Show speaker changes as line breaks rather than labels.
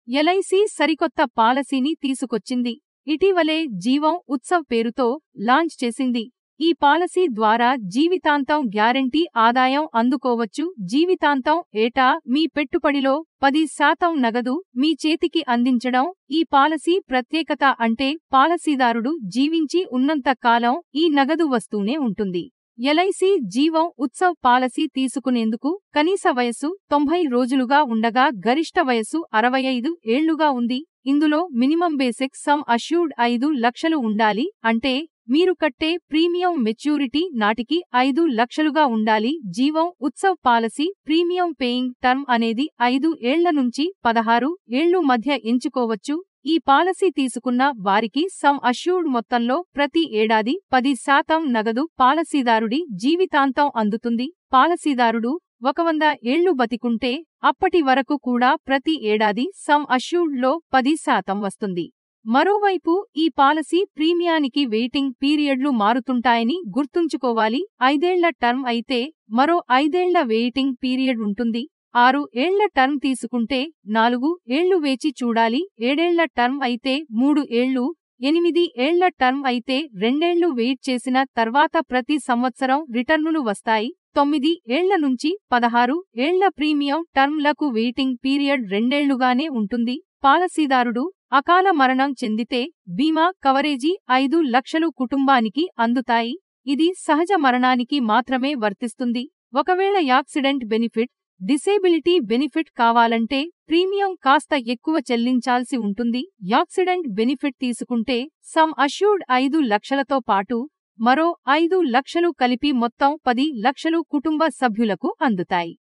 LIC సరికొత్త పాలసీని తీసుకొచ్చింది. ఇటీవలే జీవం ఉత్సవ్ పేరుతో లాంచ్ చేసింది. ఈ పాలసీ ద్వారా జీవితాంతం గ్యారెంటీ ఆదాయం అందుకోవచ్చు. జీవితాంతం ఏటా మీ పెట్టుబడిలో 10% నగదు మీ చేతికి అందించడం ఈ పాలసీ ప్రత్యేకత. అంటే పాలసీదారుడు జీవించి ఉన్నంత కాలం ఈ నగదు వస్తూనే ఉంటుంది. ఎల్ఐసి జీవం ఉత్సవ్ పాలసీ తీసుకునేందుకు కనీస వయస్సు 90 రోజులుగా ఉండగా గరిష్ట వయస్సు 65 ఏళ్లుగా ఉంది. ఇందులో మినిమం బేసిక్ సమ్ అష్యూర్డ్ 5 లక్షలు ఉండాలి. అంటే మీరు కట్టే ప్రీమియం మెచ్యూరిటీ నాటికి 5 లక్షలుగా ఉండాలి. జీవం Utsav policy premium paying term అనేది 5 ఏళ్ల నుంచి 16 ఏళ్లు మధ్య ఎంచుకోవచ్చు. ఈ పాలసీ తీసుకున్న వారికి సమ్ అష్యూర్డ్ మొత్తంలో ప్రతి ఏడాది 10% నగదు పాలసీదారుడి జీవితాంతం అందుతుంది. పాలసీదారుడు 100 ఏళ్లు బతికుంటే అప్పటి వరకు కూడా ప్రతి ఏడాది సమ్ అష్యూర్డ్లో 10% వస్తుంది. మరోవైపు ఈ పాలసీ ప్రీమియానికి వెయిటింగ్ పీరియడ్లు మారుతుంటాయని గుర్తుంచుకోవాలి. 5 ఏళ్ల టర్మ్ అయితే మరో 5 ఏళ్ల వెయిటింగ్ పీరియడ్ ఉంటుంది. 6 ఏళ్ల టర్మ్ తీసుకుంటే 4 ఏళ్లు వేచి చూడాలి. 7 ఏళ్ల టర్మ్ అయితే 3 ఏళ్లు, 8 ఏళ్ల టర్మ్ అయితే 2 ఏళ్లు వెయిట్ చేసిన తర్వాత ప్రతి సంవత్సరం రిటర్నులు వస్తాయి. 9 ఏళ్ల నుంచి 16 ఏళ్ల ప్రీమియం టర్మ్లకు వెయిటింగ్ పీరియడ్ 2 ఏళ్లుగానే ఉంటుంది. పాలసీదారుడు అకాల మరణం చెందితే బీమా కవరేజీ 5 లక్షలు కుటుంబానికి అందుతాయి. ఇది సహజ మరణానికి మాత్రమే వర్తిస్తుంది. ఒకవేళ యాక్సిడెంట్ బెనిఫిట్, డిసేబిలిటీ బెనిఫిట్ కావాలంటే ప్రీమియం కాస్త ఎక్కువ చెల్లించాల్సి ఉంటుంది. యాక్సిడెంట్ బెనిఫిట్ తీసుకుంటే సమ్ అష్యూర్డ్ 5 లక్షలతో పాటు మరో 5 లక్షలు కలిపి మొత్తం 10 లక్షలు కుటుంబ సభ్యులకు అందుతాయి.